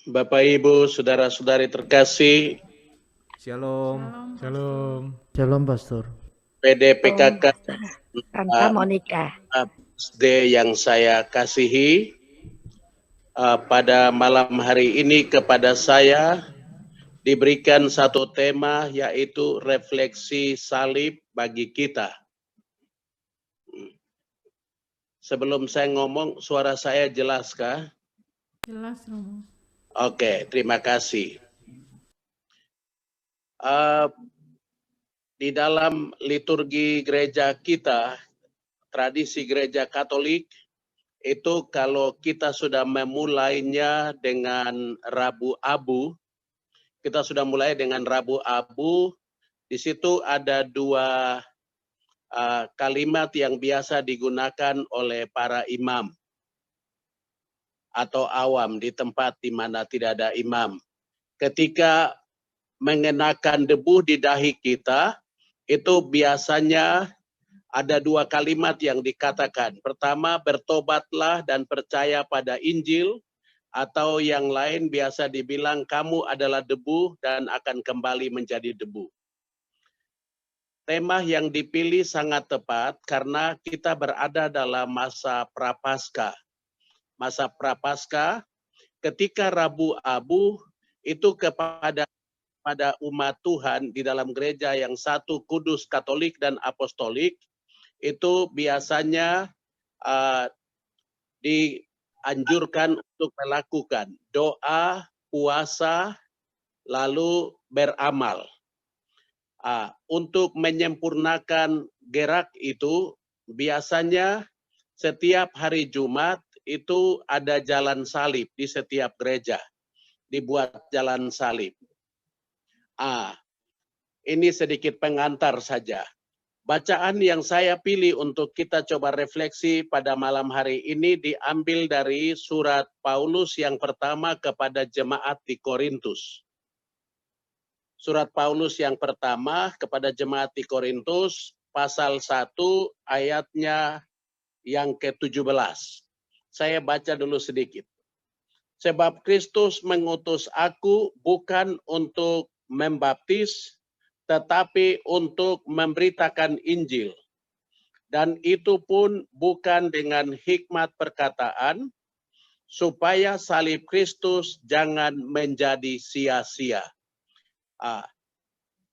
Bapak Ibu, saudara-saudari terkasih, Shalom. Shalom. Shalom, Pastor. PDPKK Pastor Santa Monica. SD yang saya kasihi, pada malam hari ini kepada saya diberikan satu tema, yaitu refleksi salib bagi kita. Sebelum saya ngomong, suara saya jelaskah? Jelas, Romo. Oke, terima kasih. Di dalam liturgi gereja kita, tradisi gereja Katolik, itu kalau kita sudah memulainya dengan Rabu Abu, kita sudah mulai dengan Rabu Abu, di situ ada dua kalimat yang biasa digunakan oleh para imam atau awam di tempat di mana tidak ada imam. Ketika mengenakan debu di dahi kita, itu biasanya ada dua kalimat yang dikatakan. Pertama, bertobatlah dan percaya pada Injil, atau yang lain biasa dibilang kamu adalah debu dan akan kembali menjadi debu. Tema yang dipilih sangat tepat karena kita berada dalam masa Prapaskah. Masa Prapaskah ketika Rabu Abu itu kepada umat Tuhan di dalam gereja yang satu, kudus, Katolik, dan Apostolik, itu biasanya dianjurkan untuk melakukan doa, puasa, lalu beramal. Untuk menyempurnakan gerak itu, biasanya setiap hari Jumat itu ada jalan salib di setiap gereja, dibuat jalan salib. Ini sedikit pengantar saja. Bacaan yang saya pilih untuk kita coba refleksi pada malam hari ini diambil dari surat Paulus yang pertama kepada jemaat di Korintus. Surat Paulus yang pertama kepada jemaat di Korintus, pasal 1 ayatnya yang ke-17. Saya baca dulu sedikit. Sebab Kristus mengutus aku bukan untuk membaptis, tetapi untuk memberitakan Injil. Dan itu pun bukan dengan hikmat perkataan, supaya salib Kristus jangan menjadi sia-sia.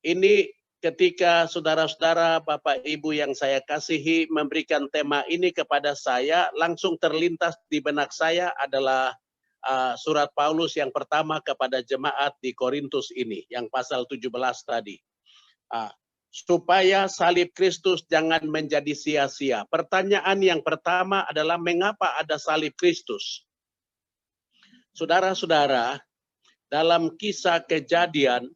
Ini ketika saudara-saudara, Bapak Ibu yang saya kasihi memberikan tema ini kepada saya, langsung terlintas di benak saya adalah surat Paulus yang pertama kepada jemaat di Korintus ini, yang pasal 17 tadi. Supaya salib Kristus jangan menjadi sia-sia. Pertanyaan yang pertama adalah mengapa ada salib Kristus? Saudara-saudara, dalam kisah kejadian,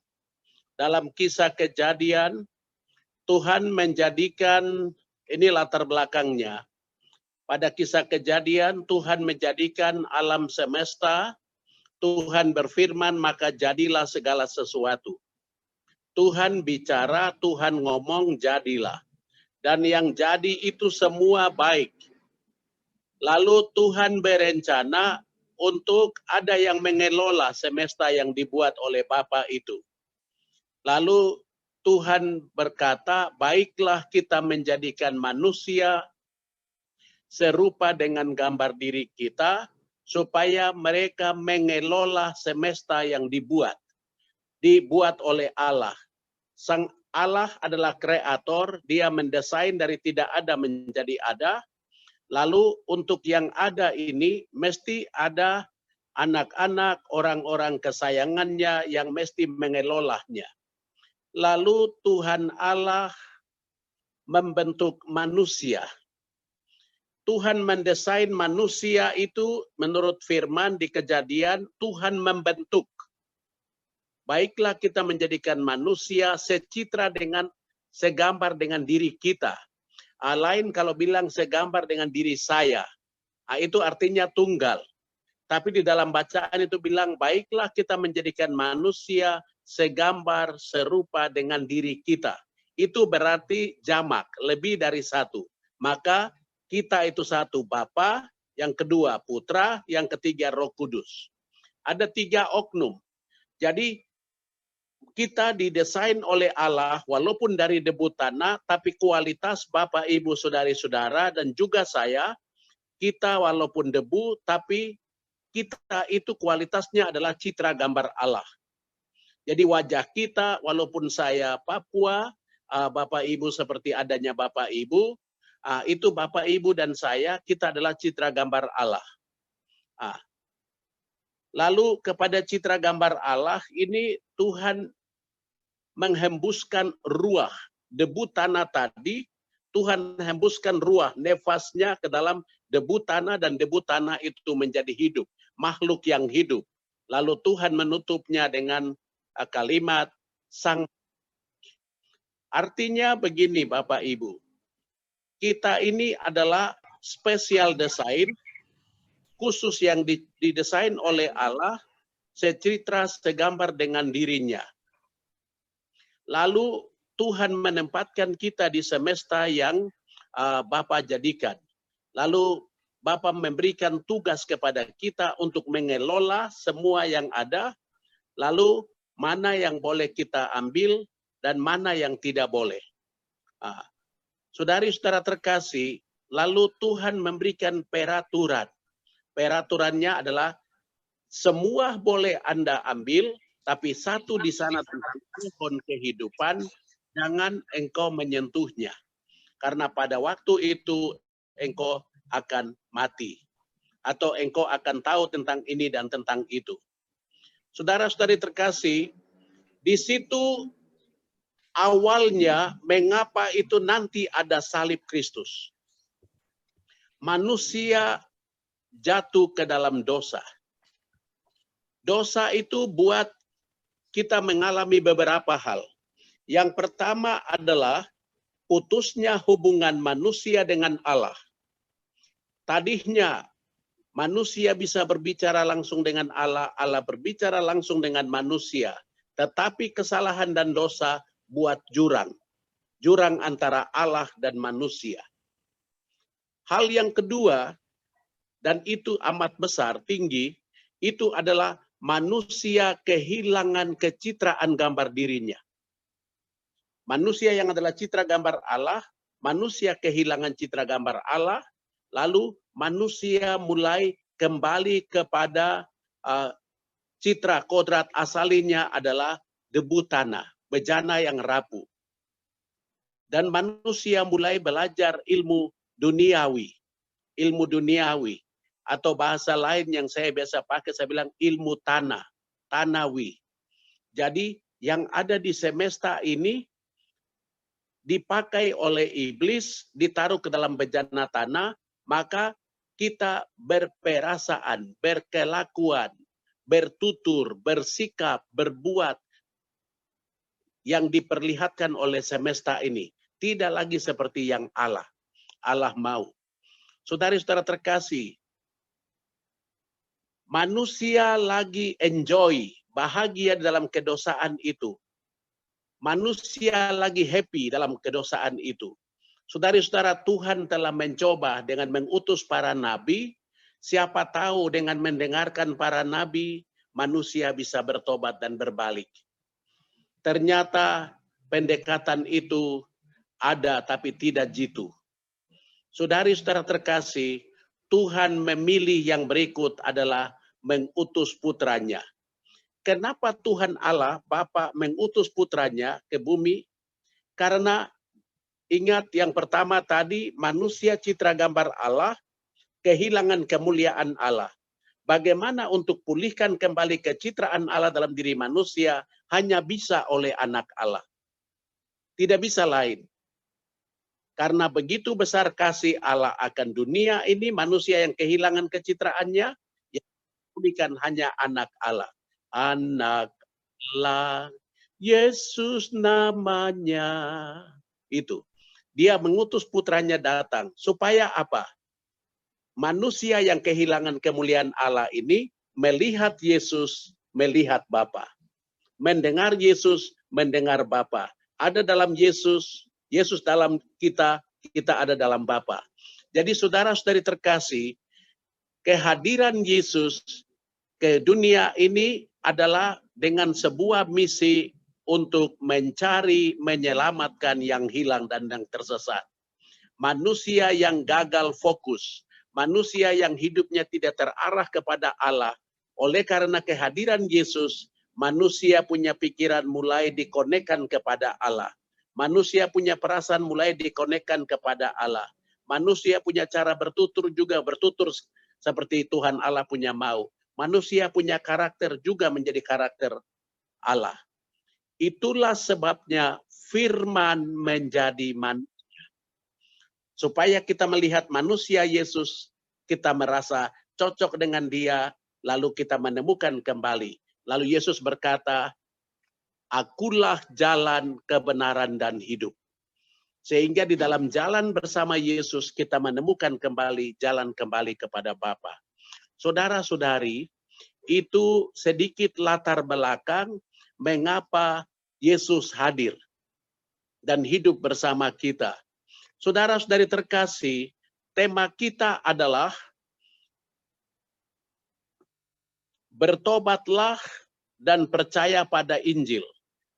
Tuhan menjadikan, ini latar belakangnya. Pada kisah kejadian, Tuhan menjadikan alam semesta, Tuhan berfirman, maka jadilah segala sesuatu. Tuhan bicara, Tuhan ngomong, jadilah. Dan yang jadi itu semua baik. Lalu Tuhan berencana untuk ada yang mengelola semesta yang dibuat oleh Bapa itu. Lalu Tuhan berkata, baiklah kita menjadikan manusia serupa dengan gambar diri kita, supaya mereka mengelola semesta yang dibuat oleh Allah. Sang Allah adalah kreator, dia mendesain dari tidak ada menjadi ada. Lalu untuk yang ada ini mesti ada anak-anak, orang-orang kesayangannya yang mesti mengelolanya. Lalu Tuhan Allah membentuk manusia. Tuhan mendesain manusia itu menurut firman di Kejadian, Tuhan membentuk. Baiklah kita menjadikan manusia secitra dengan, segambar dengan diri kita. Lain kalau bilang segambar dengan diri saya. Itu artinya tunggal. Tapi di dalam bacaan itu bilang, baiklah kita menjadikan manusia segambar serupa dengan diri kita. Itu berarti jamak, lebih dari satu. Maka kita itu satu, Bapa, yang kedua Putra, yang ketiga Roh Kudus. Ada 3 oknum. Jadi kita didesain oleh Allah walaupun dari debu tanah, tapi kualitas Bapak, Ibu, saudari-saudara, dan juga saya, kita walaupun debu, tapi kita itu kualitasnya adalah citra gambar Allah. Jadi wajah kita, walaupun saya Papua, Bapak Ibu seperti adanya Bapak Ibu, itu Bapak Ibu dan saya, kita adalah citra gambar Allah. Lalu kepada citra gambar Allah ini Tuhan menghembuskan ruah, debu tanah tadi, Tuhan hembuskan ruah, nefasnya ke dalam debu tanah, dan debu tanah itu menjadi hidup, makhluk yang hidup. Lalu Tuhan menutupnya dengan kalimat sang. Artinya begini Bapak Ibu, kita ini adalah special design, khusus yang didesain oleh Allah, secitra segambar dengan dirinya. Lalu Tuhan menempatkan kita di semesta yang Bapa jadikan. Lalu Bapa memberikan tugas kepada kita untuk mengelola semua yang ada, lalu mana yang boleh kita ambil dan mana yang tidak boleh. Saudari-saudara terkasih, lalu Tuhan memberikan peraturan. Peraturannya adalah semua boleh Anda ambil, tapi satu di sana tentang pohon kehidupan, jangan engkau menyentuhnya. Karena pada waktu itu engkau akan mati. Atau engkau akan tahu tentang ini dan tentang itu. Saudara-saudari terkasih, di situ awalnya mengapa itu nanti ada salib Kristus. Manusia jatuh ke dalam dosa. Dosa itu buat kita mengalami beberapa hal. Yang pertama adalah putusnya hubungan manusia dengan Allah. Tadinya manusia bisa berbicara langsung dengan Allah, Allah berbicara langsung dengan manusia. Tetapi kesalahan dan dosa buat jurang. Jurang antara Allah dan manusia. Hal yang kedua, dan itu amat besar, tinggi, itu adalah manusia kehilangan kecitraan gambar dirinya. Manusia yang adalah citra gambar Allah, manusia kehilangan citra gambar Allah, lalu manusia mulai kembali kepada citra kodrat asalinya adalah debu tanah, bejana yang rapuh. Dan manusia mulai belajar ilmu duniawi. Ilmu duniawi. Atau bahasa lain yang saya biasa pakai, saya bilang ilmu tanah, tanawi. Jadi yang ada di semesta ini dipakai oleh iblis, ditaruh ke dalam bejana tanah, maka kita berperasaan, berkelakuan, bertutur, bersikap, berbuat yang diperlihatkan oleh semesta ini. Tidak lagi seperti yang Allah mau. Saudari-saudara terkasih, manusia lagi enjoy, bahagia dalam kedosaan itu. Manusia lagi happy dalam kedosaan itu. Saudari-saudara, Tuhan telah mencoba dengan mengutus para nabi. Siapa tahu dengan mendengarkan para nabi, manusia bisa bertobat dan berbalik. Ternyata pendekatan itu ada tapi tidak jitu. Saudari-saudara terkasih, Tuhan memilih yang berikut adalah mengutus putranya. Kenapa Tuhan Allah, Bapa mengutus putranya ke bumi? Karena ingat yang pertama tadi, manusia citra gambar Allah, kehilangan kemuliaan Allah. Bagaimana untuk pulihkan kembali kecitraan Allah dalam diri manusia, hanya bisa oleh anak Allah. Tidak bisa lain. Karena begitu besar kasih Allah akan dunia ini, manusia yang kehilangan kecitraannya, yang dipulihkan hanya anak Allah. Anak Allah, Yesus namanya. Itu. Dia mengutus putranya datang. Supaya apa? Manusia yang kehilangan kemuliaan Allah ini melihat Yesus, melihat Bapa. Mendengar Yesus, mendengar Bapa. Ada dalam Yesus, Yesus dalam kita, kita ada dalam Bapa. Jadi saudara-saudari terkasih, kehadiran Yesus ke dunia ini adalah dengan sebuah misi untuk mencari, menyelamatkan yang hilang dan yang tersesat. Manusia yang gagal fokus, manusia yang hidupnya tidak terarah kepada Allah. Oleh karena kehadiran Yesus, manusia punya pikiran mulai dikonekkan kepada Allah. Manusia punya perasaan mulai dikonekkan kepada Allah. Manusia punya cara bertutur juga bertutur seperti Tuhan Allah punya mau. Manusia punya karakter juga menjadi karakter Allah. Itulah sebabnya firman menjadi manusia. Supaya kita melihat manusia Yesus, kita merasa cocok dengan dia, lalu kita menemukan kembali. Lalu Yesus berkata, akulah jalan, kebenaran, dan hidup. Sehingga di dalam jalan bersama Yesus, kita menemukan kembali jalan kembali kepada Bapa. Saudara-saudari, itu sedikit latar belakang mengapa Yesus hadir dan hidup bersama kita. Saudara-saudari terkasih, tema kita adalah bertobatlah dan percaya pada Injil.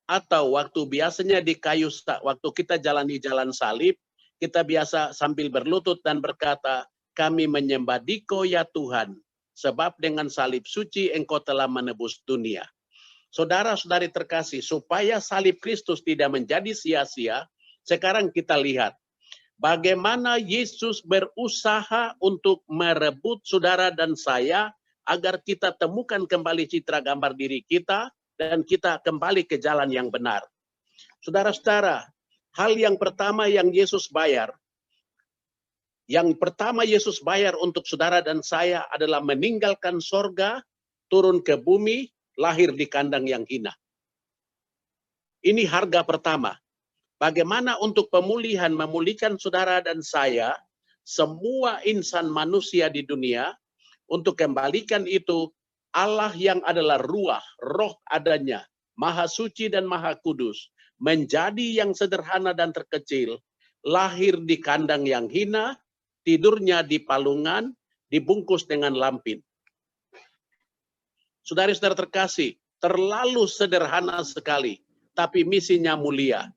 Atau waktu biasanya di kayu, waktu kita jalani jalan salib, kita biasa sambil berlutut dan berkata, kami menyembah Dikau ya Tuhan, sebab dengan salib suci Engkau telah menebus dunia. Saudara-saudari terkasih, supaya salib Kristus tidak menjadi sia-sia, sekarang kita lihat bagaimana Yesus berusaha untuk merebut saudara dan saya agar kita temukan kembali citra gambar diri kita dan kita kembali ke jalan yang benar. Saudara-saudara, hal yang pertama yang Yesus bayar, untuk saudara dan saya adalah meninggalkan sorga, turun ke bumi, lahir di kandang yang hina. Ini harga pertama. Bagaimana untuk pemulihan, memulihkan saudara dan saya, semua insan manusia di dunia, untuk kembalikan itu, Allah yang adalah ruah, roh adanya, maha suci dan maha kudus, menjadi yang sederhana dan terkecil, lahir di kandang yang hina, tidurnya di palungan, dibungkus dengan lampin. Saudara-saudara terkasih, terlalu sederhana sekali, tapi misinya mulia.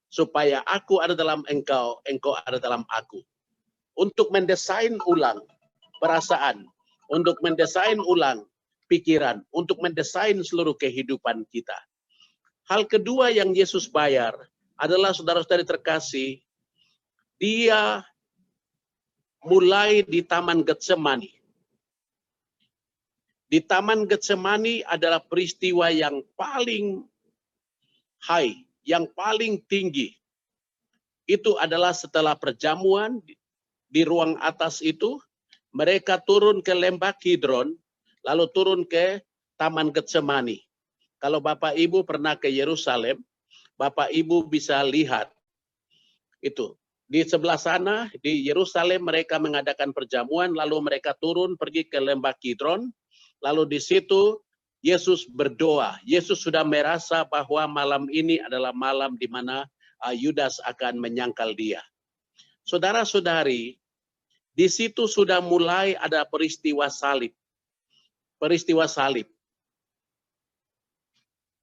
Supaya aku ada dalam engkau, engkau ada dalam aku. Untuk mendesain ulang perasaan, untuk mendesain ulang pikiran, untuk mendesain seluruh kehidupan kita. Hal kedua yang Yesus bayar adalah, saudara-saudari terkasih, dia mulai di Taman Getsemani. Di Taman Getsemani adalah peristiwa yang paling high, yang paling tinggi. Itu adalah setelah perjamuan di ruang atas itu, mereka turun ke lembah Kidron, lalu turun ke Taman Getsemani. Kalau Bapak Ibu pernah ke Yerusalem, Bapak Ibu bisa lihat itu. Di sebelah sana, di Yerusalem mereka mengadakan perjamuan, lalu mereka turun pergi ke lembah Kidron, lalu di situ Yesus berdoa. Yesus sudah merasa bahwa malam ini adalah malam di mana Yudas akan menyangkal dia. Saudara-saudari, di situ sudah mulai ada peristiwa salib. Peristiwa salib.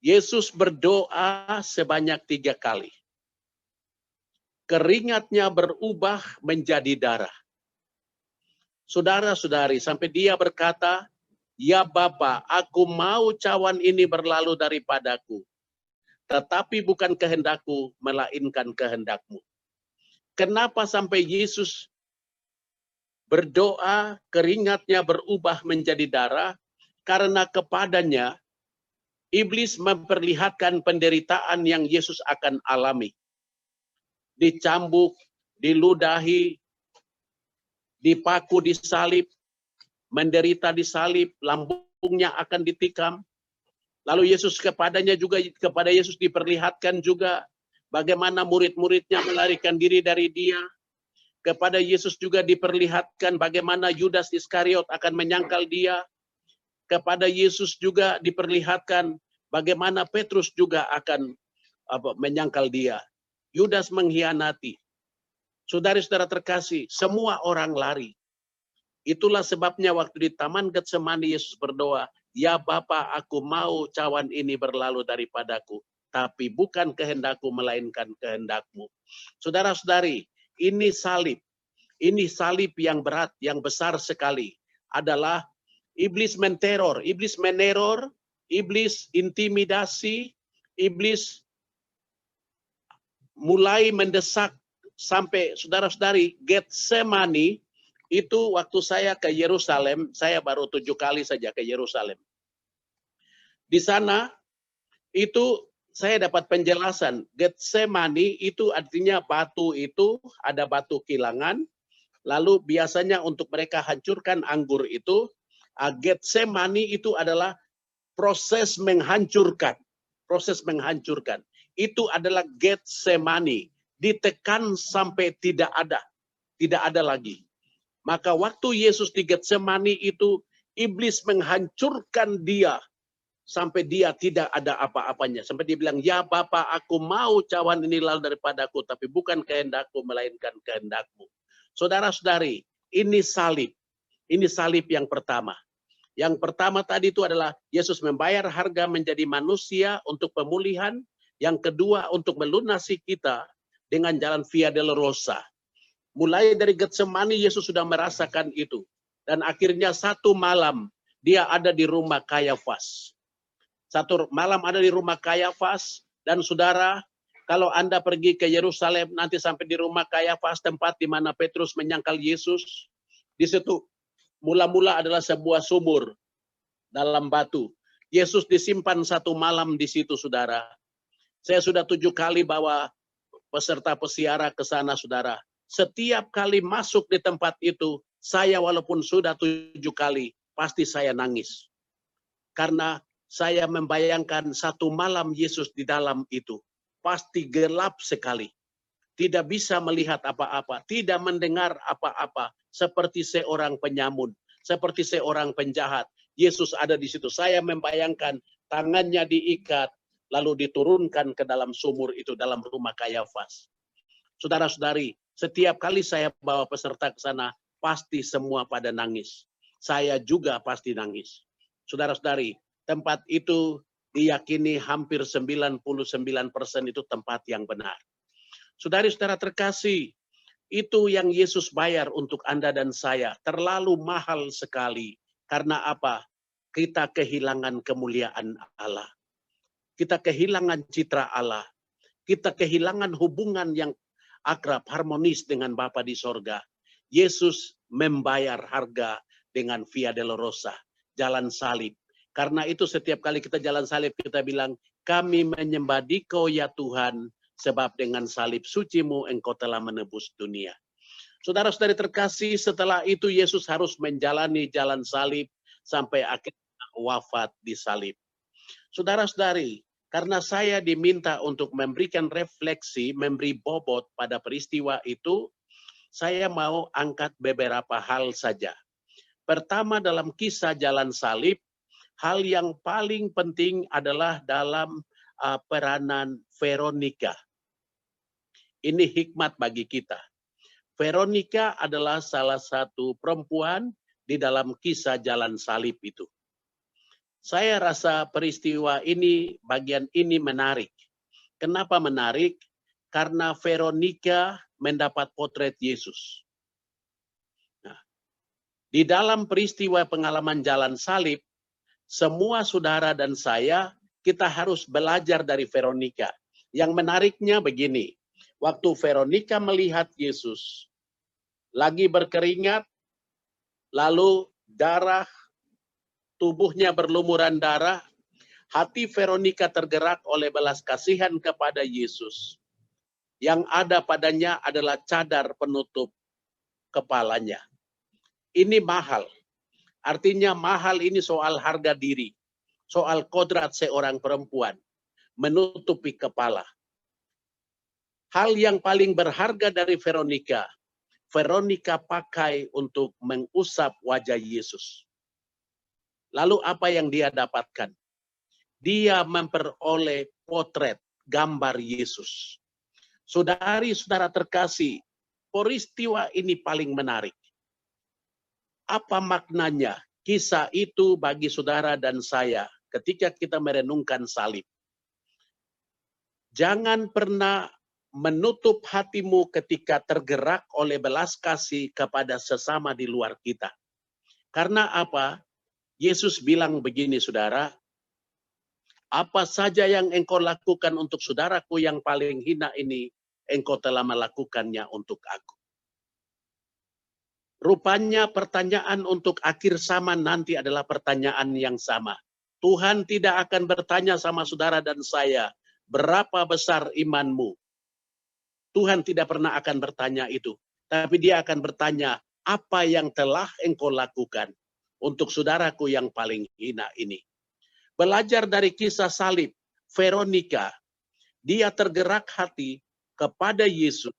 Yesus berdoa sebanyak 3 kali. Keringatnya berubah menjadi darah. Saudara-saudari, sampai dia berkata, ya Bapa, aku mau cawan ini berlalu daripadaku. Tetapi bukan kehendakku, melainkan kehendakmu. Kenapa sampai Yesus berdoa, keringatnya berubah menjadi darah? Karena kepadanya, iblis memperlihatkan penderitaan yang Yesus akan alami. Dicambuk, diludahi, dipaku, disalib, menderita disalib, lambungnya akan ditikam. Lalu Yesus kepada Yesus diperlihatkan juga bagaimana murid-muridnya melarikan diri dari dia. Kepada Yesus juga diperlihatkan bagaimana Yudas Iskariot akan menyangkal dia. Kepada Yesus juga diperlihatkan bagaimana Petrus juga akan menyangkal dia. Yudas mengkhianati. Saudara-saudara terkasih, semua orang lari. Itulah sebabnya waktu di Taman Getsemani Yesus berdoa, "Ya Bapa, aku mau cawan ini berlalu daripadaku, tapi bukan kehendakku melainkan kehendakmu." Saudara-saudari, ini salib. Ini salib yang berat, yang besar sekali. Adalah iblis menteror, iblis meneror, iblis intimidasi, iblis mulai mendesak sampai saudara-saudari Getsemani. Itu waktu saya ke Yerusalem, saya baru 7 kali saja ke Yerusalem. Di sana itu saya dapat penjelasan, Getsemani itu artinya batu itu, ada batu kilangan, lalu biasanya untuk mereka hancurkan anggur itu, Getsemani itu adalah proses menghancurkan. Proses menghancurkan. Itu adalah Getsemani. Ditekan sampai tidak ada. Tidak ada lagi. Maka waktu Yesus di Getsemani itu, iblis menghancurkan dia. Sampai dia tidak ada apa-apanya. Sampai dia bilang, "Ya Bapa, aku mau cawan ini lalu daripadaku, tapi bukan kehendakku, melainkan kehendakmu." Saudara-saudari, ini salib. Ini salib yang pertama. Yang pertama tadi itu adalah Yesus membayar harga menjadi manusia untuk pemulihan. Yang kedua untuk melunasi kita dengan jalan Via Dolorosa. Mulai dari Getsemani Yesus sudah merasakan itu. Dan akhirnya satu malam dia ada di rumah Kayafas. Satu malam ada di rumah Kayafas. Dan saudara, kalau Anda pergi ke Yerusalem, nanti sampai di rumah Kayafas, tempat di mana Petrus menyangkal Yesus. Di situ mula-mula adalah sebuah sumur dalam batu. Yesus disimpan satu malam di situ, saudara. Saya sudah 7 kali bawa peserta pesiara ke sana, saudara. Setiap kali masuk di tempat itu, saya walaupun sudah 7 kali, pasti saya nangis. Karena saya membayangkan satu malam Yesus di dalam itu. Pasti gelap sekali. Tidak bisa melihat apa-apa, tidak mendengar apa-apa. Seperti seorang penyamun, seperti seorang penjahat. Yesus ada di situ. Saya membayangkan tangannya diikat, lalu diturunkan ke dalam sumur itu, dalam rumah Kayafas. Saudara-saudari, setiap kali saya bawa peserta ke sana, pasti semua pada nangis. Saya juga pasti nangis. Saudara-saudari, tempat itu diyakini hampir 99% itu tempat yang benar. Saudari-saudara terkasih, itu yang Yesus bayar untuk Anda dan saya. Terlalu mahal sekali. Karena apa? Kita kehilangan kemuliaan Allah. Kita kehilangan citra Allah. Kita kehilangan hubungan yang akrab, harmonis dengan Bapa di sorga. Yesus membayar harga dengan Via Dolorosa, jalan salib. Karena itu setiap kali kita jalan salib, kita bilang, "Kami menyembah Dikau ya Tuhan, sebab dengan salib suci-Mu Engkau telah menebus dunia." Saudara-saudari terkasih, setelah itu Yesus harus menjalani jalan salib sampai akhirnya wafat di salib. Saudara-saudari, karena saya diminta untuk memberikan refleksi, memberi bobot pada peristiwa itu, saya mau angkat beberapa hal saja. Pertama, dalam kisah jalan salib, hal yang paling penting adalah dalam peranan Veronica. Ini hikmat bagi kita. Veronica adalah salah satu perempuan di dalam kisah jalan salib itu. Saya rasa peristiwa ini, bagian ini menarik. Kenapa menarik? Karena Veronica mendapat potret Yesus. Nah, di dalam peristiwa pengalaman jalan salib, semua saudara dan saya, kita harus belajar dari Veronica. Yang menariknya begini, waktu Veronica melihat Yesus, lagi berkeringat, lalu darah, tubuhnya berlumuran darah, hati Veronica tergerak oleh belas kasihan kepada Yesus. Yang ada padanya adalah cadar penutup kepalanya. Ini mahal. Artinya mahal ini soal harga diri. Soal kodrat seorang perempuan. Menutupi kepala. Hal yang paling berharga dari Veronica, Veronica pakai untuk mengusap wajah Yesus. Lalu apa yang dia dapatkan? Dia memperoleh potret, gambar Yesus. Saudari-saudara terkasih, peristiwa ini paling menarik. Apa maknanya? kisah itu bagi saudara dan saya ketika kita merenungkan salib. Jangan pernah menutup hatimu ketika tergerak oleh belas kasih kepada sesama di luar kita. Karena apa? Yesus bilang begini, saudara, apa saja yang engkau lakukan untuk saudaraku yang paling hina ini, engkau telah melakukannya untuk aku. Rupanya pertanyaan untuk akhir zaman nanti adalah pertanyaan yang sama. Tuhan tidak akan bertanya sama saudara dan saya, berapa besar imanmu? Tuhan tidak pernah akan bertanya itu. Tapi dia akan bertanya, apa yang telah engkau lakukan untuk saudaraku yang paling hina ini? Belajar dari kisah salib, Veronica, dia tergerak hati kepada Yesus.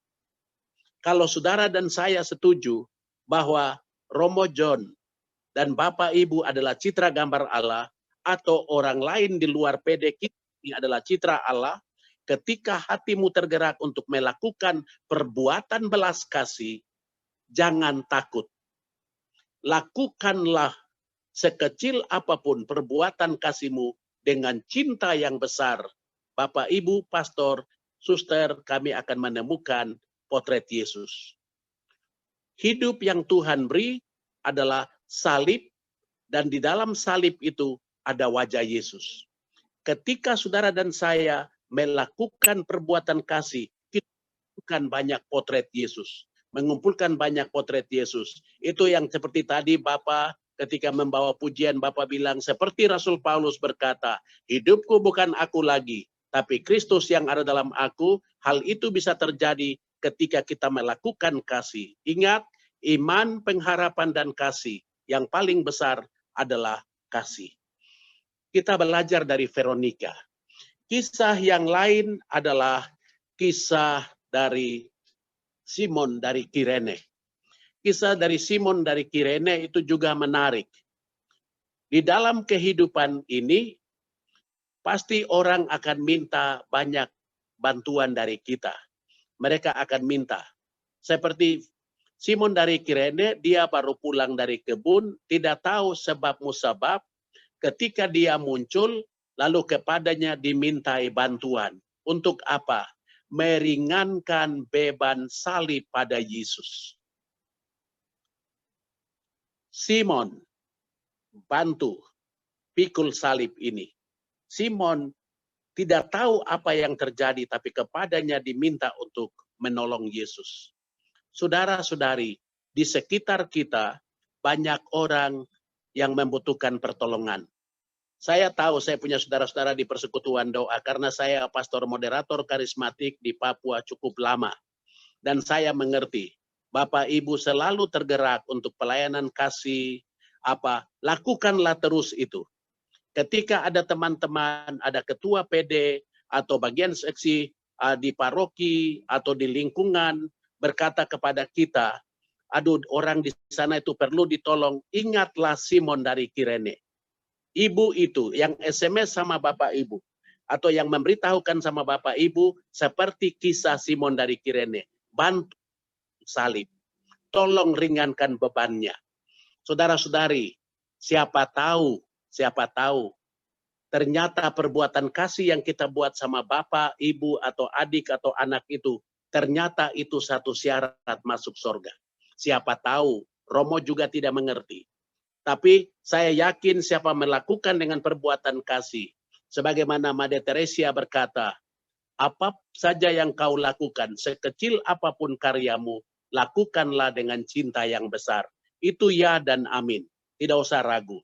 Kalau saudara dan saya setuju bahwa Romo John dan Bapak Ibu adalah citra gambar Allah, atau orang lain di luar PD kita ini adalah citra Allah, ketika hatimu tergerak untuk melakukan perbuatan belas kasih, jangan takut. Lakukanlah sekecil apapun perbuatan kasihmu dengan cinta yang besar. Bapak, Ibu, Pastor, Suster, kami akan menemukan potret Yesus. Hidup yang Tuhan beri adalah salib, dan di dalam salib itu ada wajah Yesus. Ketika saudara dan saya melakukan perbuatan kasih, kita mengumpulkan banyak potret Yesus. Mengumpulkan banyak potret Yesus. Itu yang seperti tadi Bapak ketika membawa pujian, Bapak bilang, seperti Rasul Paulus berkata, hidupku bukan aku lagi, tapi Kristus yang ada dalam aku. Hal itu bisa terjadi ketika kita melakukan kasih. Ingat, iman, pengharapan, dan kasih. Yang paling besar adalah kasih. Kita belajar dari Veronica. Kisah yang lain adalah kisah dari Simon dari Kirene. Kisah dari Simon dari Kirene itu juga menarik. Di dalam kehidupan ini, pasti orang akan minta banyak bantuan dari kita. Mereka akan minta. Seperti Simon dari Kirene, dia baru pulang dari kebun, tidak tahu sebab musabab. Ketika dia muncul, lalu kepadanya dimintai bantuan. Untuk apa? Meringankan beban salib pada Yesus. Simon bantu pikul salib ini. Simon tidak tahu apa yang terjadi, tapi kepadanya diminta untuk menolong Yesus. Saudara-saudari, di sekitar kita banyak orang yang membutuhkan pertolongan. Saya tahu, saya punya saudara-saudara di persekutuan doa karena saya pastor moderator karismatik di Papua cukup lama. Dan saya mengerti, Bapak Ibu selalu tergerak untuk pelayanan kasih, lakukanlah terus itu. Ketika ada teman-teman, ada ketua PD atau bagian seksi di paroki atau di lingkungan berkata kepada kita, aduh orang di sana itu perlu ditolong, ingatlah Simon dari Kirene. Ibu itu yang SMS sama Bapak Ibu, atau yang memberitahukan sama Bapak Ibu, seperti kisah Simon dari Kirene. Bantu salib, tolong ringankan bebannya. Saudara-saudari, siapa tahu, ternyata perbuatan kasih yang kita buat sama Bapak, Ibu, atau adik, atau anak itu, ternyata itu satu syarat masuk surga. Siapa tahu, Romo juga tidak mengerti. Tapi saya yakin siapa melakukan dengan perbuatan kasih. Sebagaimana Made Teresia berkata, apa saja yang kau lakukan, sekecil apapun karyamu, lakukanlah dengan cinta yang besar. Itu ya dan amin. Tidak usah ragu.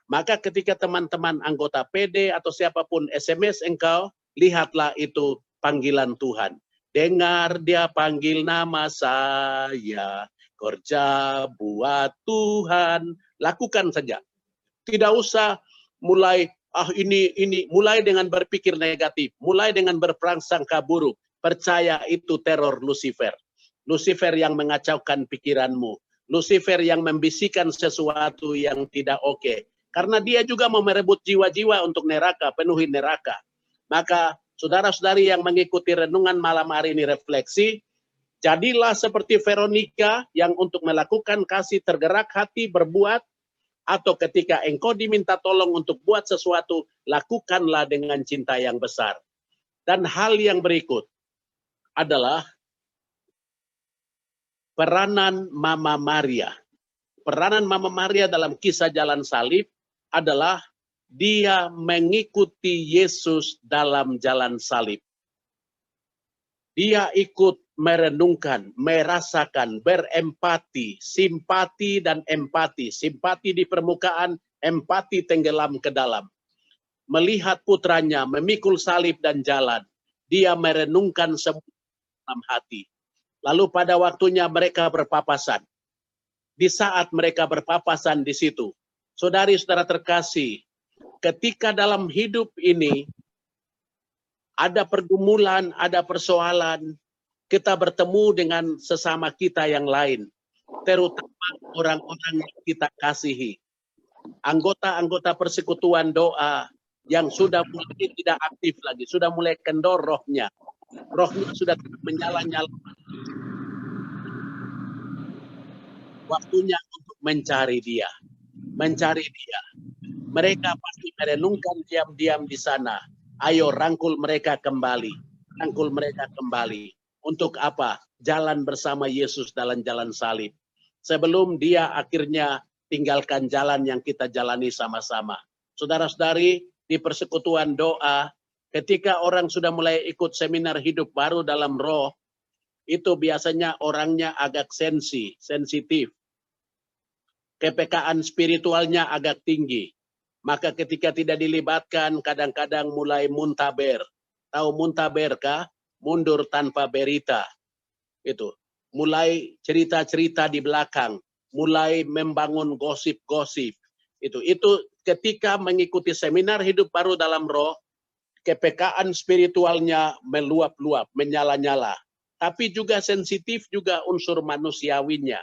Maka ketika teman-teman anggota PD atau siapapun SMS engkau, lihatlah itu panggilan Tuhan. Dengar dia panggil nama saya, kerja buat Tuhan, lakukan saja. Tidak usah mulai mulai dengan berpikir negatif, mulai dengan berprasangka buruk. Percaya itu teror Lucifer. Lucifer yang mengacaukan pikiranmu. Lucifer yang membisikkan sesuatu yang tidak oke. Karena dia juga mau merebut jiwa-jiwa untuk neraka, penuhi neraka. Maka saudara-saudari yang mengikuti renungan malam hari ini refleksi, jadilah seperti Veronica yang untuk melakukan kasih tergerak hati berbuat, Atau ketika engkau diminta tolong untuk buat sesuatu, lakukanlah dengan cinta yang besar. Dan hal yang berikut adalah peranan Mama Maria. Peranan Mama Maria dalam kisah jalan salib adalah dia mengikuti Yesus dalam jalan salib. Dia ikut merenungkan, merasakan, berempati, simpati dan empati. Simpati di permukaan, empati tenggelam ke dalam. Melihat putranya memikul salib dan jalan, dia merenungkan semua dalam hati. Lalu pada waktunya mereka berpapasan. Di saat mereka berpapasan di situ, saudari-saudara terkasih, ketika dalam hidup ini ada pergumulan, ada persoalan, kita bertemu dengan sesama kita yang lain, terutama orang-orang yang kita kasihi. Anggota-anggota persekutuan doa yang sudah mulai tidak aktif lagi, sudah mulai kendor rohnya. Rohnya sudah menyala-nyala. Waktunya untuk mencari dia. Mencari dia. Mereka pasti merenungkan diam-diam di sana. Ayo rangkul mereka kembali. Rangkul mereka kembali. Untuk apa? Jalan bersama Yesus dalam jalan salib. Sebelum dia akhirnya tinggalkan jalan yang kita jalani sama-sama. Saudara-saudari, di persekutuan doa, ketika orang sudah mulai ikut seminar hidup baru dalam roh, itu biasanya orangnya agak sensitif. Kepekaan spiritualnya agak tinggi. Maka ketika tidak dilibatkan, kadang-kadang mulai muntaber. Tahu muntaber kah? Mundur tanpa berita. Itu. Mulai cerita-cerita di belakang. Mulai membangun gosip-gosip. Itu ketika mengikuti seminar hidup baru dalam roh, kepekaan spiritualnya meluap-luap, menyala-nyala. Tapi juga sensitif juga unsur manusiawinya.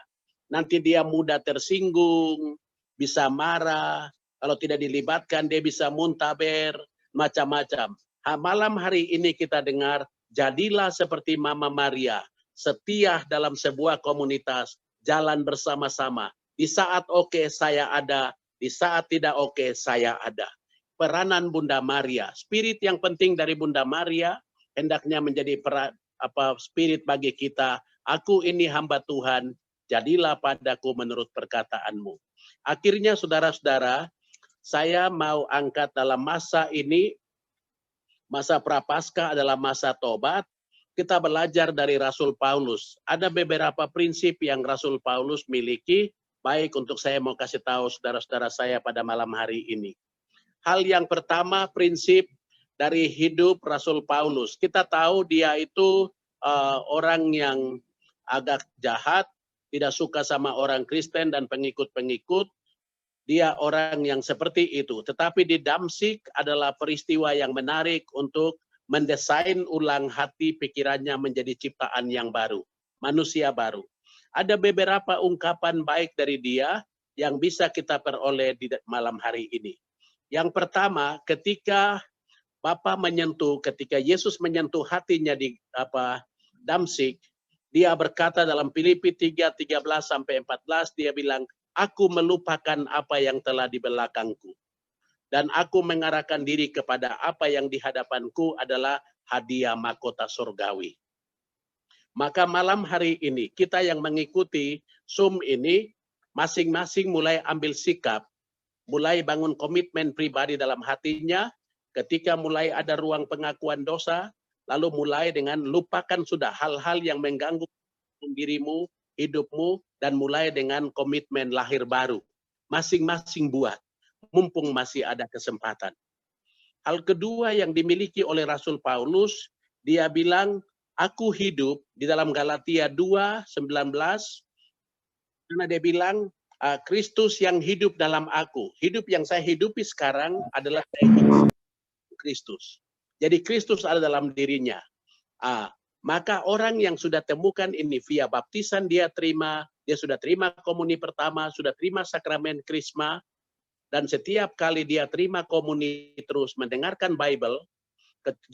Nanti dia mudah tersinggung, bisa marah. Kalau tidak dilibatkan, dia bisa muntaber, macam-macam. Malam hari ini kita dengar, jadilah seperti Mama Maria, setia dalam sebuah komunitas, jalan bersama-sama. Di saat oke, saya ada, di saat tidak oke, saya ada. Peranan Bunda Maria, spirit yang penting dari Bunda Maria, hendaknya menjadi spirit bagi kita. Aku ini hamba Tuhan, jadilah padaku menurut perkataanmu. Akhirnya saudara-saudara, saya mau angkat dalam masa ini, masa Prapaskah adalah masa tobat, kita belajar dari Rasul Paulus. Ada beberapa prinsip yang Rasul Paulus miliki, baik untuk saya mau kasih tahu saudara-saudara saya pada malam hari ini. Hal yang pertama, prinsip dari hidup Rasul Paulus. Kita tahu dia itu orang yang agak jahat, tidak suka sama orang Kristen dan pengikut-pengikut. Dia orang yang seperti itu. Tetapi di Damsyik adalah peristiwa yang menarik untuk mendesain ulang hati pikirannya menjadi ciptaan yang baru. Manusia baru. Ada beberapa ungkapan baik dari dia yang bisa kita peroleh di malam hari ini. Yang pertama, ketika ketika Yesus menyentuh hatinya di Damsyik, dia berkata dalam Filipi 3:13-14, dia bilang, aku melupakan apa yang telah di belakangku. Dan aku mengarahkan diri kepada apa yang di hadapanku adalah hadiah mahkota surgawi. Maka malam hari ini, kita yang mengikuti Zoom ini, masing-masing mulai ambil sikap, mulai bangun komitmen pribadi dalam hatinya, ketika mulai ada ruang pengakuan dosa, lalu mulai dengan lupakan sudah hal-hal yang mengganggu dirimu, hidupmu, dan mulai dengan komitmen lahir baru. Masing-masing buat, mumpung masih ada kesempatan. Hal kedua yang dimiliki oleh Rasul Paulus, dia bilang, aku hidup di dalam Galatia 2:19, karena dia bilang, Kristus yang hidup dalam aku. Hidup yang saya hidupi sekarang adalah Kristus. Jadi Kristus ada dalam dirinya. Maka orang yang sudah temukan ini via baptisan dia sudah terima komuni pertama, sudah terima sakramen krisma, dan setiap kali dia terima komuni terus mendengarkan Bible,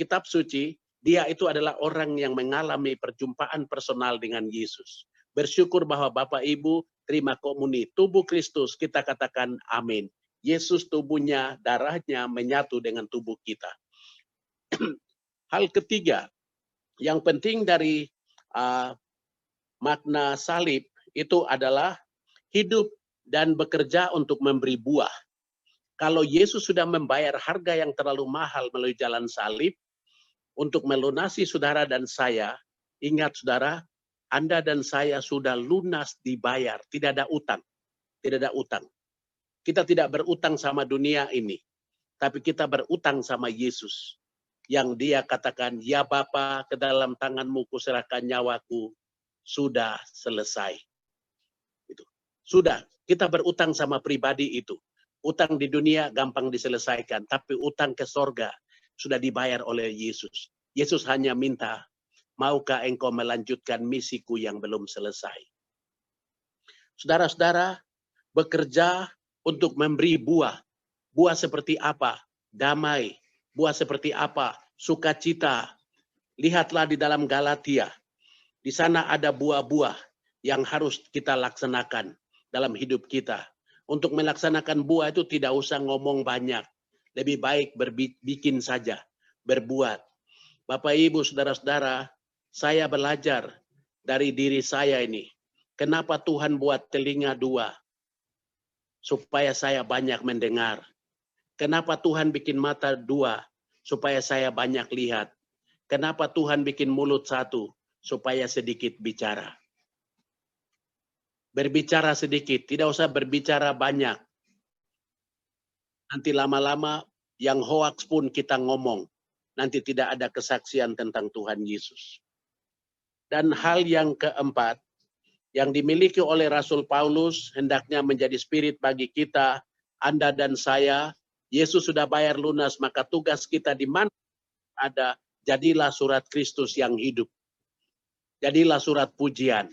kitab suci, dia itu adalah orang yang mengalami perjumpaan personal dengan Yesus. Bersyukur bahwa Bapak Ibu terima komuni tubuh Kristus, kita katakan amin. Yesus tubuhnya, darahnya menyatu dengan tubuh kita. Hal ketiga, yang penting dari makna salib itu adalah hidup dan bekerja untuk memberi buah. Kalau Yesus sudah membayar harga yang terlalu mahal melalui jalan salib untuk melunasi saudara dan saya, ingat saudara, Anda dan saya sudah lunas dibayar, tidak ada utang. Tidak ada utang. Kita tidak berutang sama dunia ini, tapi kita berutang sama Yesus. Yang dia katakan, ya Bapa, ke dalam tanganmu kuserahkan nyawaku, sudah selesai. Itu. Sudah, kita berutang sama pribadi itu. Utang di dunia gampang diselesaikan, tapi utang ke sorga sudah dibayar oleh Yesus. Yesus hanya minta, maukah engkau melanjutkan misiku yang belum selesai? Saudara-saudara, bekerja untuk memberi buah. Buah seperti apa? Damai. Buah seperti apa? Sukacita. Lihatlah di dalam Galatia. Di sana ada buah-buah yang harus kita laksanakan dalam hidup kita. Untuk melaksanakan buah itu tidak usah ngomong banyak. Lebih baik bikin saja, berbuat. Bapak, Ibu, saudara-saudara, saya belajar dari diri saya ini. Kenapa Tuhan buat telinga dua? Supaya saya banyak mendengar. Kenapa Tuhan bikin mata dua? Supaya saya banyak lihat. Kenapa Tuhan bikin mulut satu? Supaya sedikit bicara. Berbicara sedikit, tidak usah berbicara banyak. Nanti lama-lama yang hoax pun kita ngomong. Nanti tidak ada kesaksian tentang Tuhan Yesus. Dan hal yang keempat, yang dimiliki oleh Rasul Paulus, hendaknya menjadi spirit bagi kita, Anda dan saya. Yesus sudah bayar lunas, maka tugas kita di mana ada, jadilah surat Kristus yang hidup. Jadilah surat pujian.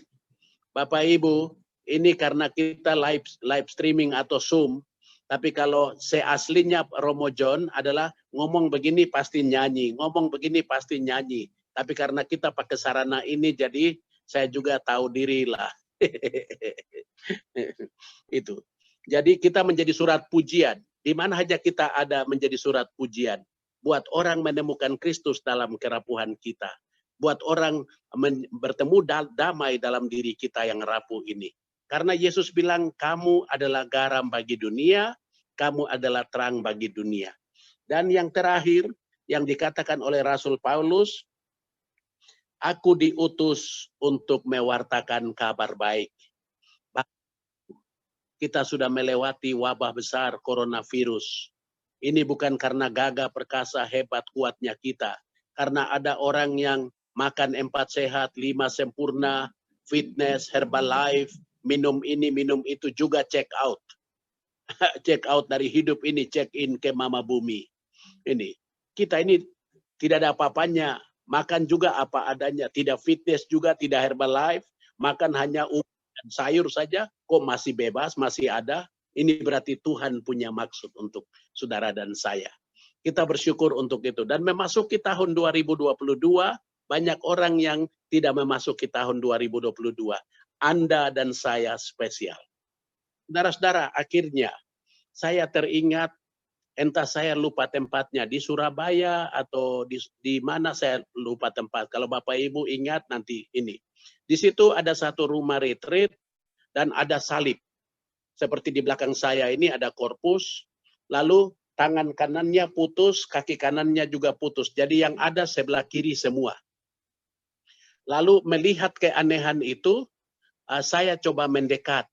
Bapak Ibu, ini karena kita live streaming atau Zoom, tapi kalau aslinya Romo John adalah ngomong begini pasti nyanyi, ngomong begini pasti nyanyi. Tapi karena kita pakai sarana ini, jadi saya juga tahu diri lah. Itu. Jadi kita menjadi surat pujian. Di mana saja kita ada menjadi surat pujian. Buat orang menemukan Kristus dalam kerapuhan kita. Buat orang bertemu damai dalam diri kita yang rapuh ini. Karena Yesus bilang, kamu adalah garam bagi dunia, kamu adalah terang bagi dunia. Dan yang terakhir, yang dikatakan oleh Rasul Paulus, aku diutus untuk mewartakan kabar baik. Kita sudah melewati wabah besar coronavirus. Ini bukan karena gagah perkasa hebat kuatnya kita. Karena ada orang yang makan 4 sehat, 5 sempurna, fitness, Herbalife, minum ini, minum itu, juga check out. Check out dari hidup ini, check in ke mama bumi. Ini, kita ini tidak ada apa-apanya. Makan juga apa adanya. Tidak fitness juga, tidak Herbalife. Makan hanya dan sayur saja, kok masih bebas, masih ada. Ini berarti Tuhan punya maksud untuk saudara dan saya. Kita bersyukur untuk itu. Dan memasuki tahun 2022, banyak orang yang tidak memasuki tahun 2022. Anda dan saya spesial. Saudara-saudara, akhirnya saya teringat, entah saya lupa tempatnya, di Surabaya atau di mana saya lupa tempat. Kalau Bapak Ibu ingat nanti ini. Di situ ada satu rumah retreat dan ada salib. Seperti di belakang saya ini ada korpus, lalu tangan kanannya putus, kaki kanannya juga putus. Jadi yang ada sebelah kiri semua. Lalu melihat keanehan itu, saya coba mendekat.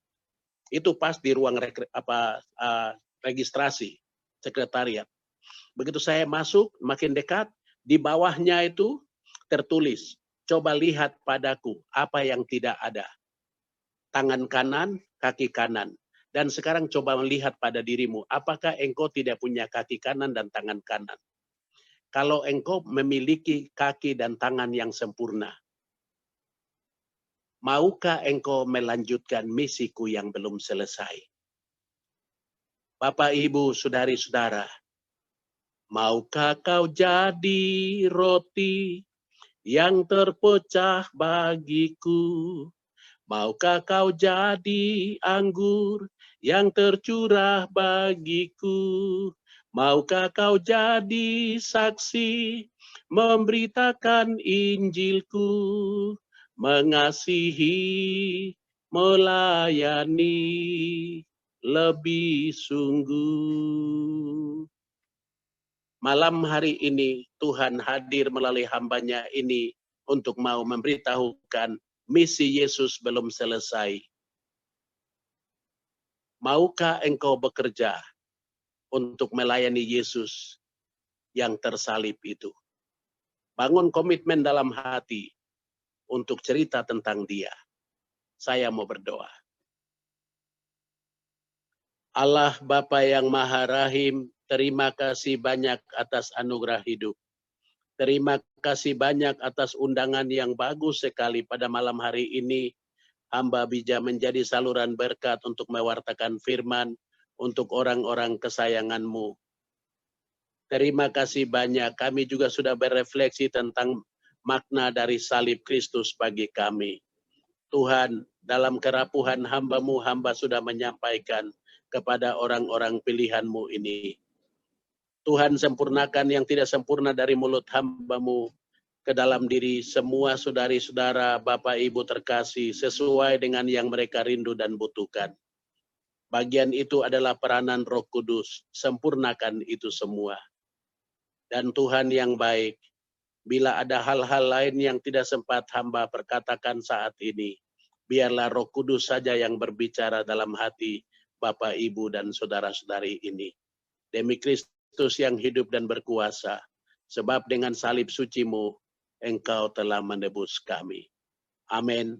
Itu pas di ruang registrasi sekretariat. Begitu saya masuk, makin dekat, di bawahnya itu tertulis, coba lihat padaku apa yang tidak ada. Tangan kanan, kaki kanan. Dan sekarang coba melihat pada dirimu, apakah engkau tidak punya kaki kanan dan tangan kanan? Kalau engkau memiliki kaki dan tangan yang sempurna, maukah engkau melanjutkan misiku yang belum selesai? Bapak, Ibu, saudari-saudara, maukah kau jadi roti yang terpecah bagiku? Maukah kau jadi anggur yang tercurah bagiku? Maukah kau jadi saksi memberitakan Injilku? Mengasihi, melayani lebih sungguh. Malam hari ini Tuhan hadir melalui hamba-Nya ini untuk mau memberitahukan misi Yesus belum selesai. Maukah engkau bekerja untuk melayani Yesus yang tersalib itu? Bangun komitmen dalam hati untuk cerita tentang Dia. Saya mau berdoa. Allah Bapa yang Maha Rahim, terima kasih banyak atas anugerah hidup. Terima kasih banyak atas undangan yang bagus sekali pada malam hari ini. Hamba bija menjadi saluran berkat untuk mewartakan firman untuk orang-orang kesayangan-Mu. Terima kasih banyak, kami juga sudah berefleksi tentang makna dari salib Kristus bagi kami. Tuhan, dalam kerapuhan hamba-Mu, hamba sudah menyampaikan kepada orang-orang pilihan-Mu ini. Tuhan, sempurnakan yang tidak sempurna dari mulut hamba-Mu ke dalam diri semua saudari-saudara, Bapak Ibu terkasih, sesuai dengan yang mereka rindu dan butuhkan. Bagian itu adalah peranan Roh Kudus, sempurnakan itu semua. Dan Tuhan yang baik, bila ada hal-hal lain yang tidak sempat hamba perkatakan saat ini, biarlah Roh Kudus saja yang berbicara dalam hati Bapak, Ibu, dan saudara-saudari ini. Demi Kristus yang hidup dan berkuasa, sebab dengan salib suci-Mu, Engkau telah menebus kami. Amin.